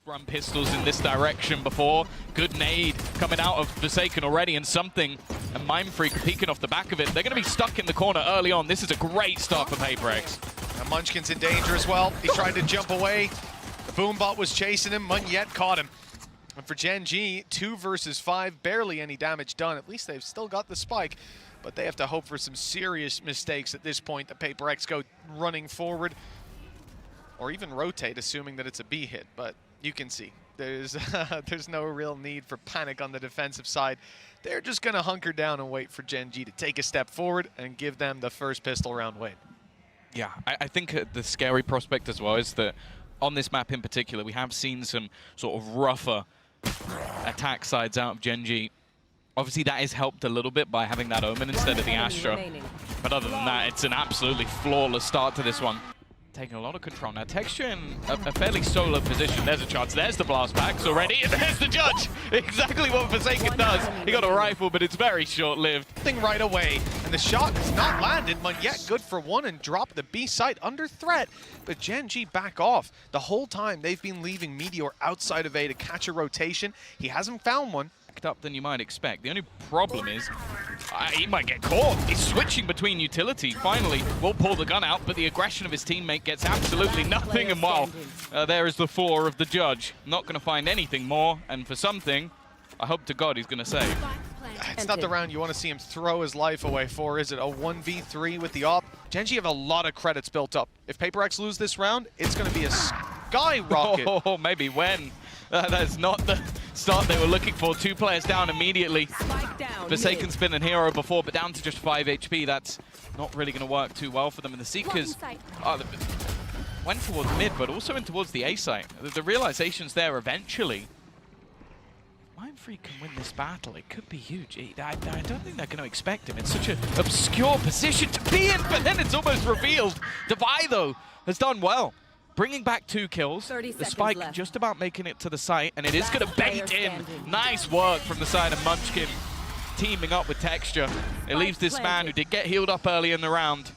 Run pistols in this direction before. Good nade coming out of Forsaken already, and something, a Mind Freak peeking off the back of it. They're going to be stuck in the corner early on. This is a great start for PRX. Now Munchkin's in danger as well. He tried to jump away. The Boombot was chasing him. Munyet caught him. And for GenG, 2 versus 5, barely any damage done. At least they've still got the spike, but they have to hope for some serious mistakes at this point. The PRX go running forward, or even rotate, assuming that it's a B hit. But you can see there's no real need for panic on the defensive side. They're just going to hunker down and wait for GenG to take a step forward and give them the first pistol round win. Yeah, I think the scary prospect as well is that on this map in particular, we have seen some sort of rougher attack sides out of GenG. Obviously, that is helped a little bit by having that Omen instead of the Astra. But other than that, it's an absolutely flawless start to this one. Taking a lot of control. Now, Texture in a fairly solo position. There's a chance. There's the blast packs already. And there's the judge. Exactly what Forsaken does. He got a rifle, but it's very short-lived. Thing right away. And the shot has not landed. Munyet good for 1 and dropped the B site under threat. But GenG back off. The whole time they've been leaving Meteor outside of A to catch a rotation. He hasn't found one. Up than you might expect. The only problem is he might get caught. He's switching between utility. Finally, will pull the gun out, but the aggression of his teammate gets absolutely nothing. And well, there is the 4 of the judge. Not going to find anything more, and for something, I hope to God he's going to save. It's not the round you want to see him throw his life away for, is it? A 1v3 with the op. GenG have a lot of credits built up. If PRX lose this round, it's going to be a skyrocket. Oh, maybe when. That's not the start they were looking for. 2 players down immediately. Forsaken's been a hero before, but down to just 5 HP. That's not really going to work too well for them. And the Seekers went towards mid, but also in towards the A site. The realization's there eventually. Mind Freak can win this battle. It could be huge. I don't think they're going to expect him. It's such an obscure position to be in, but then it's almost revealed. Devi, though, has done well. Bringing back 2 kills, the spike left. Just about making it to the site, and it is going to bait in. Nice work from the side of Munchkin, teaming up with Texture. It leaves this man who did get healed up early in the round.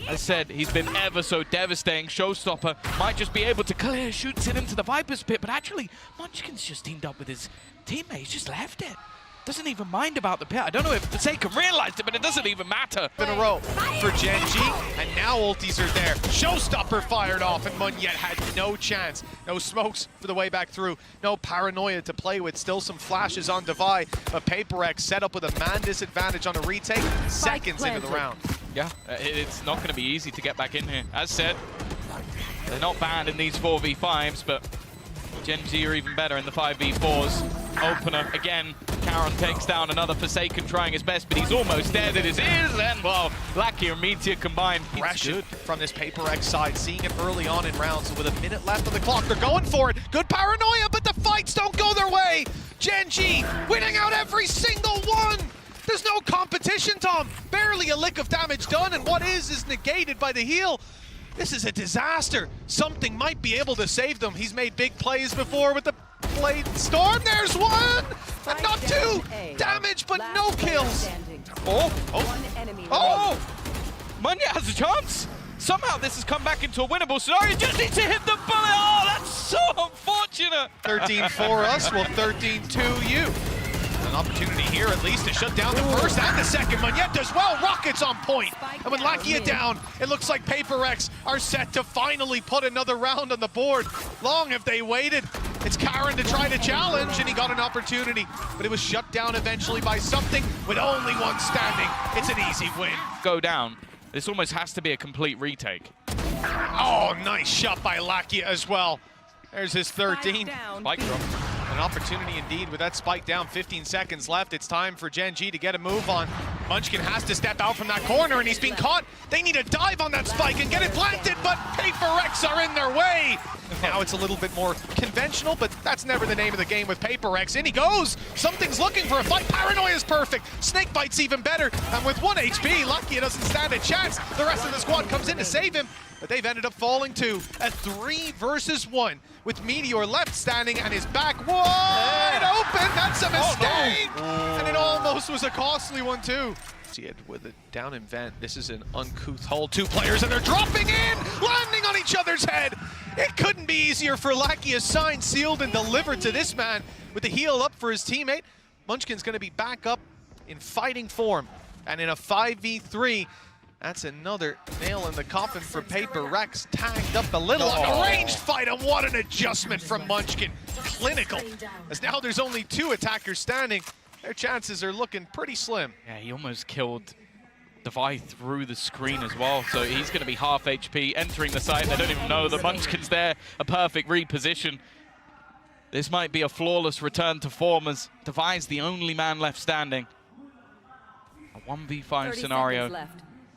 As I said, he's been ever so devastating. Showstopper might just be able to clear, shoots it into the Viper's pit, but actually, Munchkin's just teamed up with his teammate. He's just left it. Doesn't even mind about the pit. I don't know if Forsaken realized it, but it doesn't even matter. In a row for GenG, and now ultis are there. Showstopper fired off, and Munyet had no chance. No smokes for the way back through. No paranoia to play with. Still some flashes on Devi, but PRX set up with a man disadvantage on a retake seconds into the round. Yeah, it's not going to be easy to get back in here. As said, they're not banned in these 4v5s, but GenG are even better in the 5v4s. Opener again. Karen takes down another Forsaken, trying his best, but he's almost dead. It is, and well, Lackey and Meteor combined. Good from this PRX side, seeing it early on in rounds. So with a minute left on the clock, they're going for it. Good paranoia, but the fights don't go their way. GenG winning out every single one. There's no competition, Tom. Barely a lick of damage done, and what is negated by the heal. This is a disaster. Something might be able to save them. He's made big plays before with the Blade Storm. There's 1! And not 2! Damage, but no kills. Oh! Munyet has a chance. Somehow this has come back into a winnable scenario. Just needs to hit the bullet. Oh, that's so unfortunate. 13 for us, well 13-2 you. An opportunity here at least to shut down the first and the second. Munyet does well. Rockets on point. And with Lakia down, it looks like PRX are set to finally put another round on the board. Long have they waited. It's Karen to try to challenge, and he got an opportunity, but it was shut down eventually by something with only 1 standing. It's an easy win. Go down. This almost has to be a complete retake. Oh, nice shot by Lakia as well. There's his 13. Spike drop. An opportunity indeed with that spike down. 15 seconds left. It's time for GenG to get a move on. Munchkin has to step out from that corner, and he's been caught. They need to dive on that spike and get it planted, but PRX are in their way. Now it's a little bit more conventional, but that's never the name of the game with PRX. In he goes. Something's looking for a fight. Paranoia is perfect. Snake Bite's even better. And with 1 HP, Lakia doesn't stand a chance. The rest of the squad comes in to save him. but they've ended up falling to a 3 versus 1 with Meteor left standing and his back wide open. That's a mistake! And it almost was a costly one too. See it with it down in vent. This is an uncouth hold. 2 players and they're dropping in, landing on each other's head. It couldn't be easier for Lackey. Signed, sealed, and delivered to this man with the heel up for his teammate. Munchkin's going to be back up in fighting form, and in a 5v3, that's another nail in the coffin for PRX. Tagged up a little on a ranged fight, and what an adjustment from Munchkin. Clinical, as now there's only 2 attackers standing. Their chances are looking pretty slim. Yeah, he almost killed Devi through the screen as well, so he's going to be half HP entering the site. They don't even know that Munchkin's there. A perfect reposition. This might be a flawless return to form as Devi's the only man left standing. A 1v5 scenario.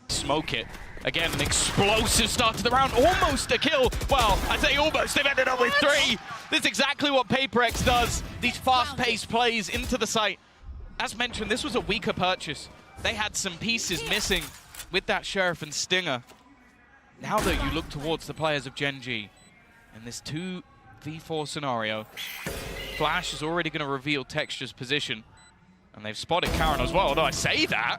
Smoke it. Again, an explosive start to the round. Almost a kill. Well, I say almost. They've ended up with 3. This is exactly what PRX does. These fast-paced plays into the site. As mentioned, this was a weaker purchase. They had some pieces missing with that Sheriff and Stinger. Now, though, you look towards the players of GenG in this 2v4 scenario. Flash is already going to reveal Texture's position. And they've spotted Karen as well. Although I say that,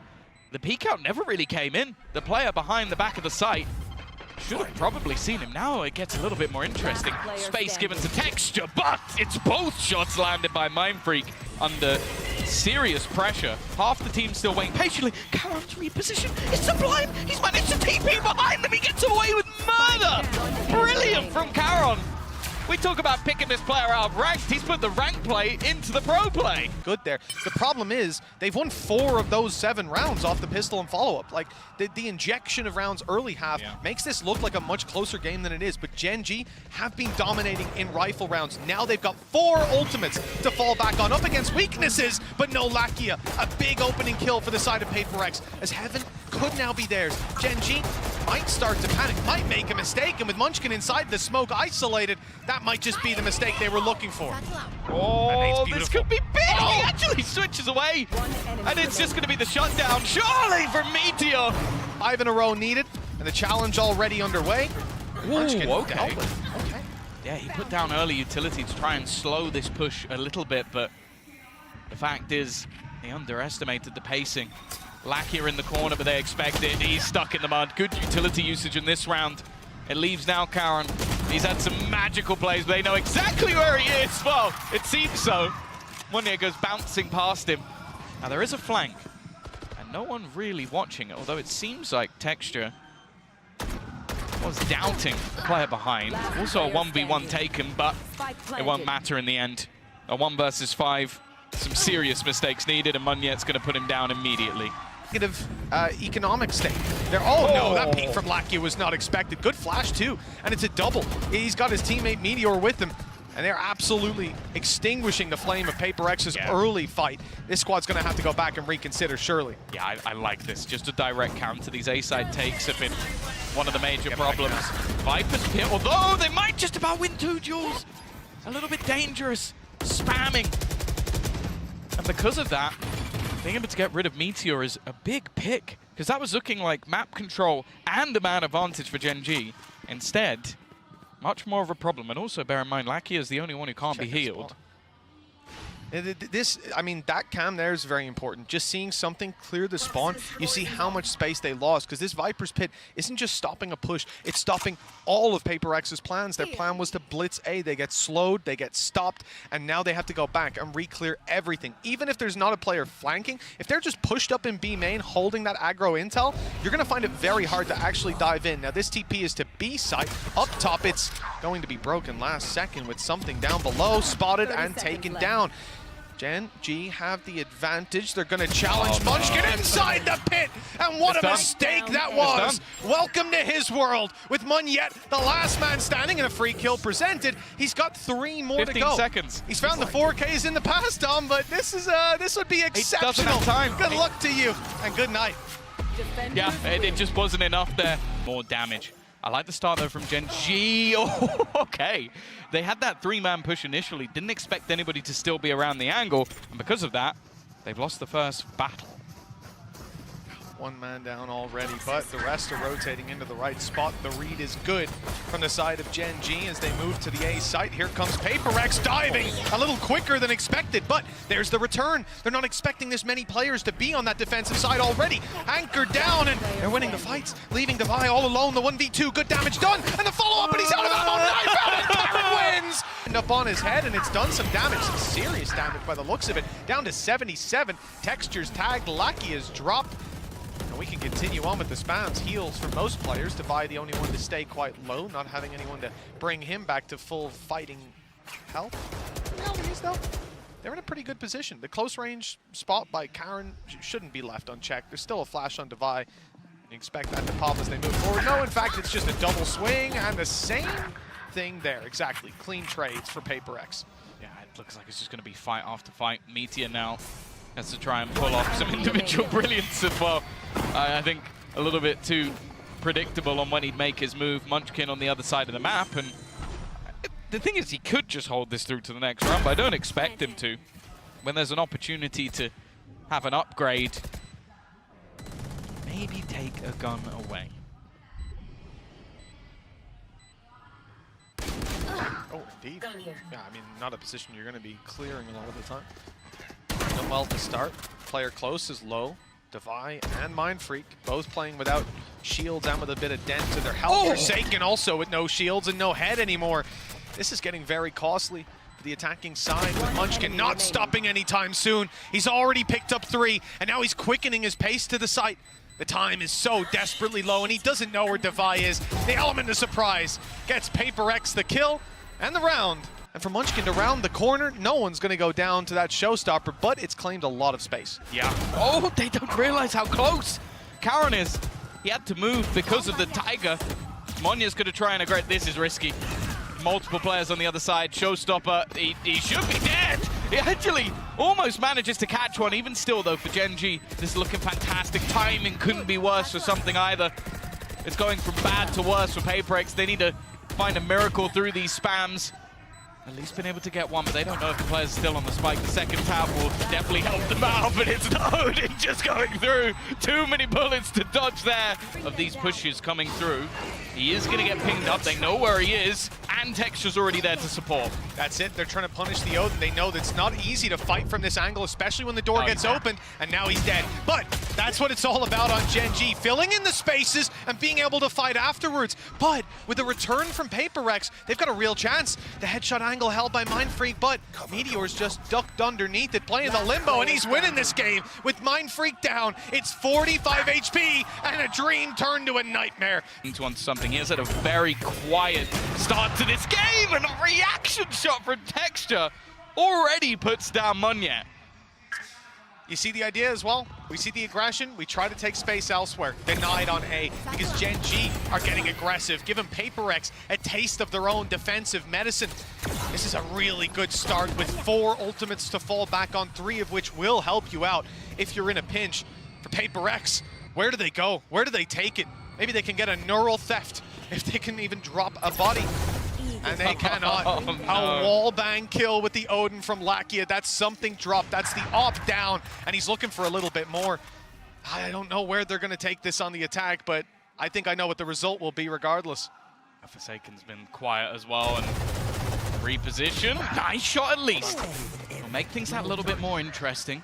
the peek out never really came in. The player behind the back of the site should have probably seen him. Now it gets a little bit more interesting. Space given to Texture, but it's both shots landed by Mindfreak under serious pressure. Half the team still waiting patiently. Karen's reposition. It's Sublime. He's managed to TP behind them. He gets away with murder. Brilliant from Karen. We talk about picking this player out of ranked. He's put the rank play into the pro play. Good there. The problem is they've won 4 of those 7 rounds off the pistol and follow-up. Like the injection of rounds early half makes this look like a much closer game than it is. But GenG have been dominating in rifle rounds. Now they've got 4 ultimates to fall back on, up against weaknesses, but no Lakia. A big opening kill for the side of PRX, as Heaven could now be theirs. GenG might start to panic, might make a mistake, and with Munchkin inside the smoke isolated, that might just be the mistake they were looking for. Oh, this could be big! He actually switches away, and it's just going to be the shutdown, surely, for Meteor! 5 in a row needed, and the challenge already underway. Munchkin okay. Yeah, he put down early utility to try and slow this push a little bit, but the fact is, he underestimated the pacing. Lakia in the corner, but they expect it. He's stuck in the mud. Good utility usage in this round. It leaves now Karen. He's had some magical plays, but they know exactly where he is. Well, it seems so. Munya goes bouncing past him. Now, there is a flank, and no one really watching it, although it seems like Texture was doubting the player behind. Also a 1v1 taken, but it won't matter in the end. A 1 versus 5. Some serious mistakes needed, and Munyet's going to put him down immediately. Negative economic stake. No, that peek from Lakia was not expected. Good flash too, and it's a double. He's got his teammate Meteor with him, and they're absolutely extinguishing the flame of PRX's early fight. This squad's going to have to go back and reconsider, surely. Yeah, I like this. Just a direct counter. These A-side takes have been one of the major problems. Viper's Pit, although they might just about win 2 duels. A little bit dangerous, spamming. And because of that, being able to get rid of Meteor is a big pick, because that was looking like map control and a man advantage for GenG. Instead, much more of a problem. And also bear in mind, Lakia is the only one who can't be healed. That cam there is very important. Just seeing something clear the spawn, you see how much space they lost, because this Viper's Pit isn't just stopping a push, it's stopping all of PRX's plans. Their plan was to blitz A. They get slowed, they get stopped, and now they have to go back and re-clear everything. Even if there's not a player flanking, if they're just pushed up in B main, holding that aggro intel, you're going to find it very hard to actually dive in. Now, this TP is to B site. Up top, it's going to be broken last second with something down below, spotted and taken down. GenG have the advantage. They're going to challenge Munchkin inside the pit. And what a mistake that was. Welcome to his world with Munyet, the last man standing, and a free kill presented. He's got 3 more to go. 15 seconds. He's found the 4Ks in the past, Tom, but this would be exceptional. Good luck to you, and good night. Yeah, it just wasn't enough there. More damage. I like the start, though, from GenG. Oh, okay. They had that 3-man push initially. Didn't expect anybody to still be around the angle. And because of that, they've lost the first battle. One man down already, but the rest are rotating into the right spot. The read is good from the side of GenG as they move to the A site. Here comes PRX diving a little quicker than expected, but there's the return. They're not expecting this many players to be on that defensive side already. Anchored down, and they're winning the fights, leaving Devi all alone. The 1v2, good damage done, and the follow-up, and he's out of ammo. Knife out, and Baron wins! And up on his head, and it's done some damage, some serious damage by the looks of it. Down to 77. Textures tagged, Lackey is dropped. And we can continue on with the spams. Heals for most players. Devi the only one to stay quite low, not having anyone to bring him back to full fighting health. Well, he is though. They're in a pretty good position. The close range spot by Karen shouldn't be left unchecked. There's still a flash on Devi. You expect that to pop as they move forward. No, in fact, it's just a double swing, and the same thing there. Exactly. Clean trades for PRX. Yeah, it looks like it's just going to be fight after fight. Meteor now has to try and pull off some individual brilliance as well. I think a little bit too predictable on when he'd make his move. Munchkin on the other side of the map, and the thing is he could just hold this through to the next round, but I don't expect him to. When there's an opportunity to have an upgrade, maybe take a gun away. Oh, indeed. Yeah, I mean, not a position you're going to be clearing a lot of the time. Done well to start. Player close is low. Devi and Mindfreak both playing without shields and with a bit of dent to their health. Forsaken also with no shields and no head anymore. This is getting very costly for the attacking side, with Munchkin not stopping anytime soon. He's already picked up 3, and now he's quickening his pace to the site. The time is so desperately low, and he doesn't know where Devi is. The element of surprise gets PRX the kill and the round. And for Munchkin to round the corner, no one's going to go down to that showstopper, but it's claimed a lot of space. Yeah. Oh, they don't realize how close Karen is. He had to move because of the Tiger. Monya's going to try and aggress. This is risky. Multiple players on the other side. Showstopper, he should be dead. He actually almost manages to catch one. Even still, though, for GenG, this is looking fantastic. Timing couldn't be worse for something either. It's going from bad to worse for PRX. They need to find a miracle through these spams. At least been able to get one, but they don't know if the player's still on the spike. The second tap will definitely help them out, but it's no Odin just going through. Too many bullets to dodge there of these pushes coming through. He is going to get pinged up. They know where he is, and Texture's already there to support. That's it. They're trying to punish the Odin. They know that it's not easy to fight from this angle, especially when the door gets opened, and now he's dead. But that's what it's all about on GenG, filling in the spaces and being able to fight afterwards. But with a return from PRX, they've got a real chance. The headshot angle held by Mindfreak, but Meteor's just ducked underneath it, playing the limbo, and he's winning this game with Mindfreak down. It's 45 HP, and a dream turned to a nightmare. Into on something. He has had a very quiet start to this game, and a reaction shot from Texture already puts down Munya. You see the idea as well? We see the aggression, we try to take space elsewhere. Denied on A, because GenG are getting aggressive, giving PRX a taste of their own defensive medicine. This is a really good start with 4 ultimates to fall back on, 3 of which will help you out if you're in a pinch. For PRX, where do they go? Where do they take it? Maybe they can get a neural theft if they can even drop a body. And they cannot. Oh, no. A wallbang kill with the Odin from Lakia. That's something dropped. That's the op down, and he's looking for a little bit more. I don't know where they're going to take this on the attack, but I think I know what the result will be regardless. Forsaken's been quiet as well, and reposition. Nice shot at least. Will make things that a little bit more interesting.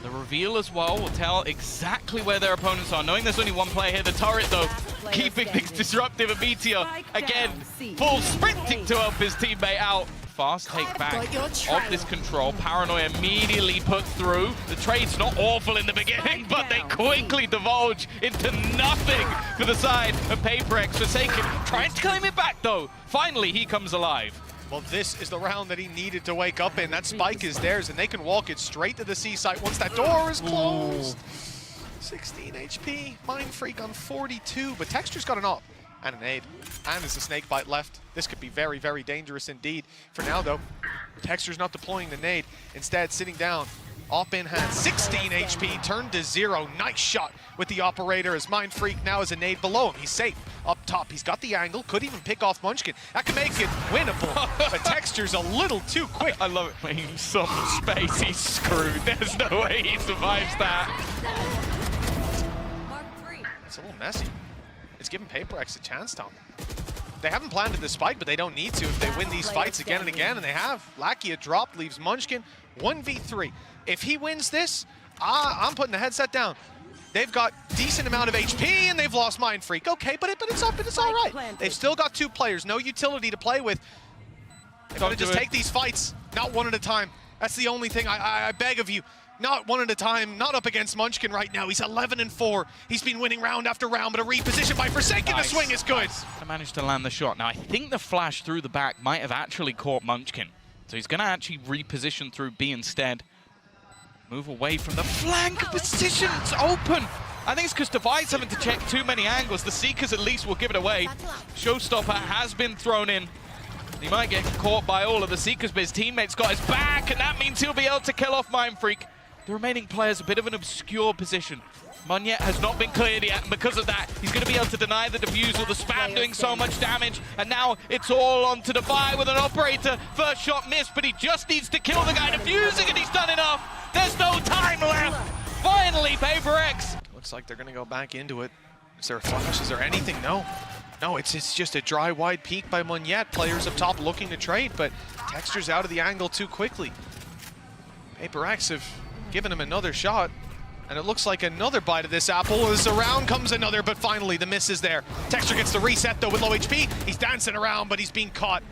The reveal as well will tell exactly where their opponents are. Knowing there's only one player here, the turret though, keeping things disruptive. And Meteor, again, full sprinting to help his teammate out. Fast take back of this control. Paranoia immediately put through. The trade's not awful in the beginning, but they quickly divulge into nothing for the side of PRX. Forsaken trying to claim it back though. Finally, he comes alive. Well, this is the round that he needed to wake up in. That spike is theirs, and they can walk it straight to the C site once that door is closed. 16 HP, Mindfreak on 42, but Texture's got an op and a nade. And there's a snake bite left. This could be very, very dangerous indeed. For now, though, Texture's not deploying the nade. Instead, sitting down, op in hand, 16 HP, turned to 0. Nice shot with the operator as Mindfreak now has a nade below him. He's safe up top. He's got the angle, could even pick off Munchkin. That could make it winnable, but Texture's a little too quick. I love it. Playing some space, he's screwed. There's no way he survives that. It's a little messy. It's giving PRX a chance, Tom. They haven't planted the spike, but they don't need to if they win these fights again and again, and they have. Lakia dropped, leaves Munchkin 1v3. If he wins this, I'm putting the headset down. They've got decent amount of HP, and they've lost Mindfreak. Okay, but it's all right. They've still got 2 players, no utility to play with. They've got to just take these fights, not one at a time. That's the only thing I beg of you. Not one at a time, not up against Munchkin right now. He's 11-4. He's been winning round after round, but a reposition by Forsaken. Nice. The swing is good. I managed to land the shot. Now, I think the flash through the back might have actually caught Munchkin. So he's going to actually reposition through B instead. Move away from the flank position. It's open. I think it's because Devi's having to check too many angles. The Seekers at least will give it away. Showstopper has been thrown in. He might get caught by all of the Seekers, but his teammate's got his back, and that means he'll be able to kill off Mindfreak. The remaining players a bit of an obscure position. Munyet has not been cleared yet, and because of that, he's going to be able to deny the defusal. The spam doing so much damage, and now it's all on to Devi with an operator. First shot missed, but he just needs to kill the guy defusing, and he's done enough. There's no time left. Finally, PRX. Looks like they're going to go back into it. Is there a flash? Is there anything? No. No, it's just a dry, wide peek by Munyet. Players up top looking to trade, but Texture's out of the angle too quickly. PRX have given him another shot, and it looks like another bite of this apple as around comes another, but finally the miss is there. Texture gets the reset though with low HP. He's dancing around, but he's being caught.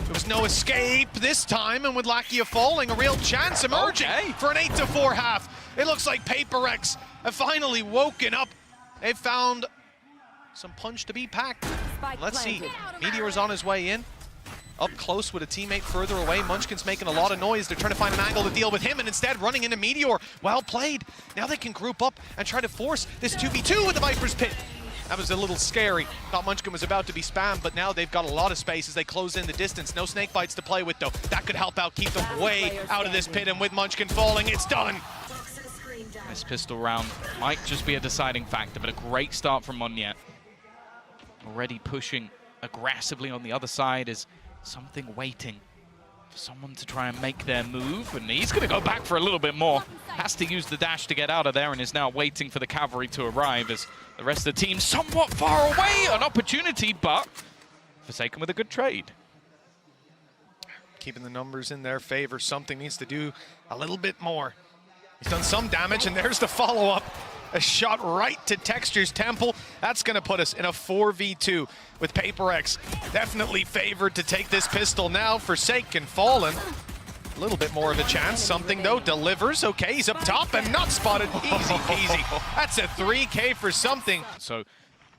There was no escape this time, and with Lakia falling, a real chance emerging for an 8-4 half. It looks like PRX have finally woken up. They've found some punch to be packed. Let's see. Meteor's on his way in. Up close with a teammate further away. Munchkin's making a lot of noise. They're trying to find an angle to deal with him, and instead running into Meteor. Well played. Now they can group up and try to force this 2v2 with the Viper's Pit. That was a little scary. Thought Munchkin was about to be spammed, but now they've got a lot of space as they close in the distance. No snake bites to play with, though. That could help out, keep them way out of this pit, and with Munchkin falling, it's done. This pistol round might just be a deciding factor, but a great start from Munyet. Already pushing aggressively on the other side is something waiting for someone to try and make their move, and he's going to go back for a little bit more. Has to use the dash to get out of there, and is now waiting for the cavalry to arrive as the rest of the team somewhat far away. An opportunity, but Forsaken with a good trade. Keeping the numbers in their favor. Something needs to do a little bit more. He's done some damage, and there's the follow-up. A shot right to Texture's temple. That's going to put us in a 4v2 with PRX. Definitely favored to take this pistol now. Forsaken fallen. A little bit more of a chance. Something, though, delivers. Okay, he's up top and not spotted. Easy peasy. That's a 3K for Something. So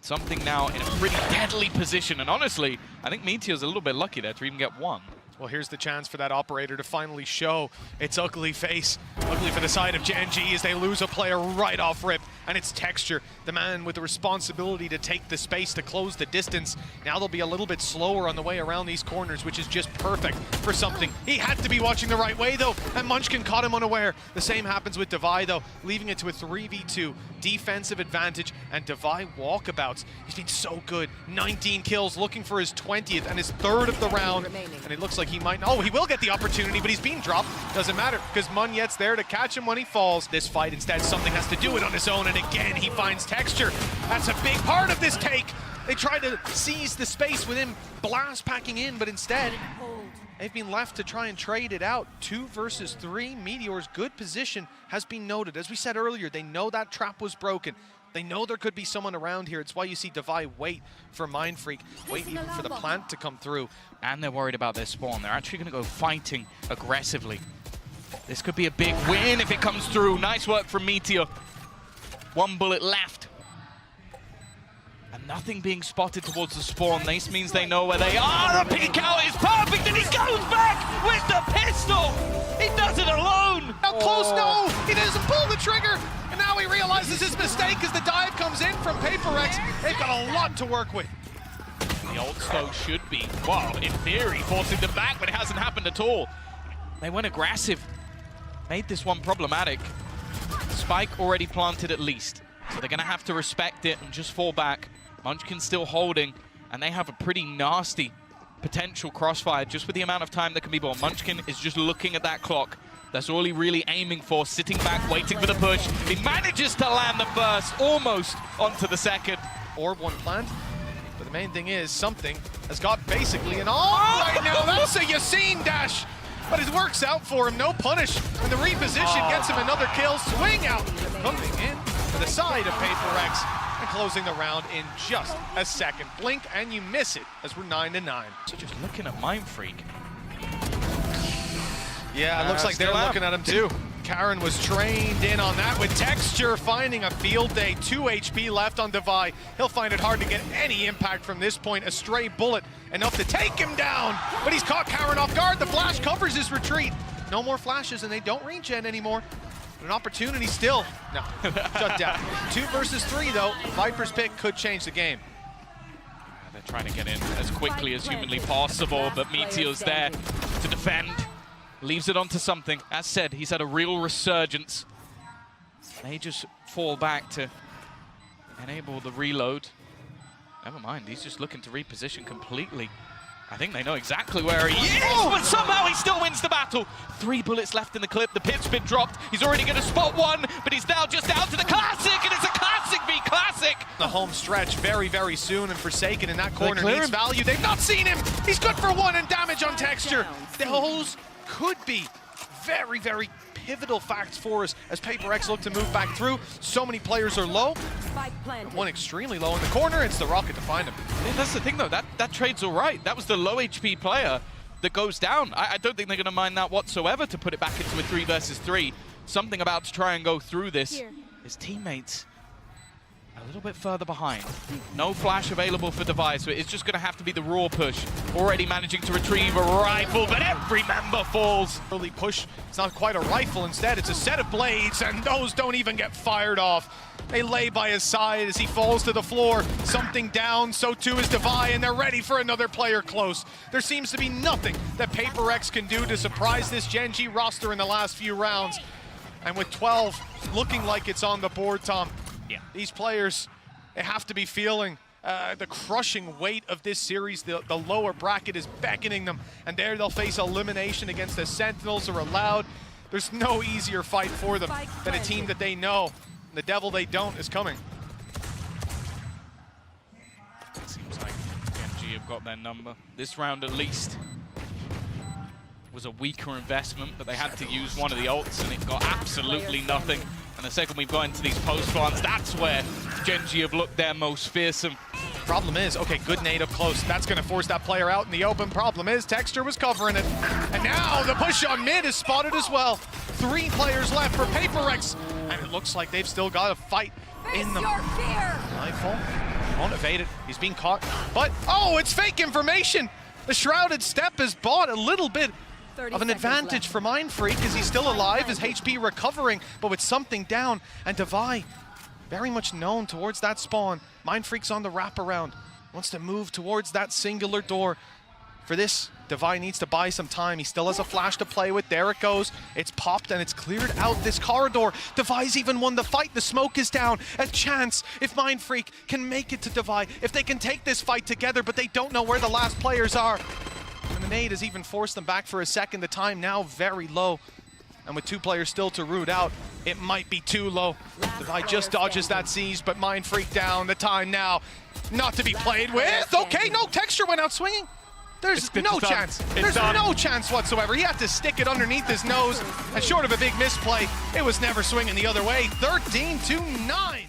Something now in a pretty deadly position. And honestly, I think Meteor's a little bit lucky there to even get one. Well, here's the chance for that operator to finally show its ugly face. Ugly for the side of GenG as they lose a player right off rip. And it's Texture, the man with the responsibility to take the space to close the distance. Now they'll be a little bit slower on the way around these corners, which is just perfect for Something. He had to be watching the right way, though, and Munchkin caught him unaware. The same happens with Devi, though, leaving it to a 3v2 defensive advantage, and Devi walkabouts. He's been so good. 19 kills, looking for his 20th and his third of the round. And it looks like he might, oh, he will get the opportunity, but he's being dropped. Doesn't matter, because Munyet's there to catch him when he falls. This fight, instead, Something has to do it on his own, and again, he finds Texture. That's a big part of this take. They tried to seize the space with him blast packing in, but instead, they've been left to try and trade it out. 2 versus 3. Meteor's good position has been noted. As we said earlier, they know that trap was broken. They know there could be someone around here. It's why you see Devi wait for Mindfreak, wait even for the plant to come through. And they're worried about their spawn. They're actually going to go fighting aggressively. This could be a big win if it comes through. Nice work from Meteor. 1 bullet left. And nothing being spotted towards the spawn. This means they know where they are. The peek out is perfect, and he goes back with the pistol. He does it alone. How close? No, he doesn't pull the trigger. And now he realizes his mistake as the dive comes in from PRX. They've got a lot to work with. The old Stoke should be, well, in theory, forcing them back, but it hasn't happened at all. They went aggressive. Made this one problematic. Spike already planted at least. So they're going to have to respect it and just fall back. Munchkin's still holding, and they have a pretty nasty potential crossfire just with the amount of time that can be born. Munchkin is just looking at that clock. That's all he really aiming for, sitting back, waiting for the push. He manages to land the first, almost onto the second. Orb one plant. But the main thing is, something has got basically an all right now. That's a Yassine dash. But it works out for him, no punish. And the reposition gets him another kill. Swing out, coming in to the side of PRX and closing the round in just a second. Blink and you miss it as we're 9-9. So just looking at Mindfreak. Yeah, it looks like they're looking at him too. Karen was trained in on that with Texture finding a field day. 2 HP left on Devi. He'll find it hard to get any impact from this point. A stray bullet enough to take him down, but he's caught Karen off guard. The flash covers his retreat. No more flashes and they don't regen anymore. But an opportunity still. No, shut down. 2 versus 3 though. Viper's pick could change the game. They're trying to get in as quickly as humanly possible, but Meteor's there to defend. Leaves it onto something. As said, he's had a real resurgence. They just fall back to enable the reload. Never mind, he's just looking to reposition completely. I think they know exactly where he is, but somehow he still wins the battle. 3 bullets left in the clip, the pit's been dropped. He's already going to spot one, but he's now just out to the classic, and it's a classic v classic. The home stretch very, very soon, and Forsaken in that corner needs value. They've not seen him. He's good for 1 and damage on Texture. Those could be very, very pivotal facts for us as PRX look to move back through. So many players are low. One extremely low in the corner. It's the Rocket to find him. Yeah, that's the thing though, that trade's all right. That was the low HP player that goes down. I don't think they're going to mind that whatsoever to put it back into a 3 versus 3. Something about to try and go through this. His teammates a little bit further behind. No flash available for Devi, so it's just going to have to be the raw push. Already managing to retrieve a rifle, but every member falls. Early push, it's not quite a rifle. Instead, it's a set of blades, and those don't even get fired off. They lay by his side as he falls to the floor. Something down, so too is Devi, and they're ready for another player close. There seems to be nothing that PRX can do to surprise this GenG roster in the last few rounds. And with 12 looking like it's on the board, Tom, these players, they have to be feeling the crushing weight of this series. The lower bracket is beckoning them, and there they'll face elimination against the Sentinels or Allowed. There's no easier fight for them than a team that they know. The devil they don't is coming. It seems like GenG have got their number. This round at least was a weaker investment, but they had to use one of the ults and it got absolutely nothing. And the second we've got into these post plants, that's where GenG have looked their most fearsome. Problem is, okay, good nade up close. That's going to force that player out in the open. Problem is, Texture was covering it. And now the push on mid is spotted as well. 3 players left for PRX. And it looks like they've still got a fight in them. Nightfall won't evade it. He's being caught. But, oh, it's fake information. The Shrouded Step has bought a little bit of an advantage for Mindfreak as he's still alive, his HP recovering, but with something down. And Devi, very much known towards that spawn. Mindfreak's on the wraparound, wants to move towards that singular door. For this, Devi needs to buy some time. He still has a flash to play with. There it goes. It's popped and it's cleared out this corridor. Devi's even won the fight. The smoke is down. A chance if Mindfreak can make it to Devi, if they can take this fight together, but they don't know where the last players are. And the nade has even forced them back for a second. The time now very low. And with 2 players still to root out, it might be too low. Devi just dodges that seize, but Mindfreak down. The time now not to be played with. Okay, no, Texture went out swinging. There's no chance. There's no chance whatsoever. He had to stick it underneath his nose. And short of a big misplay, it was never swinging the other way. 13-9.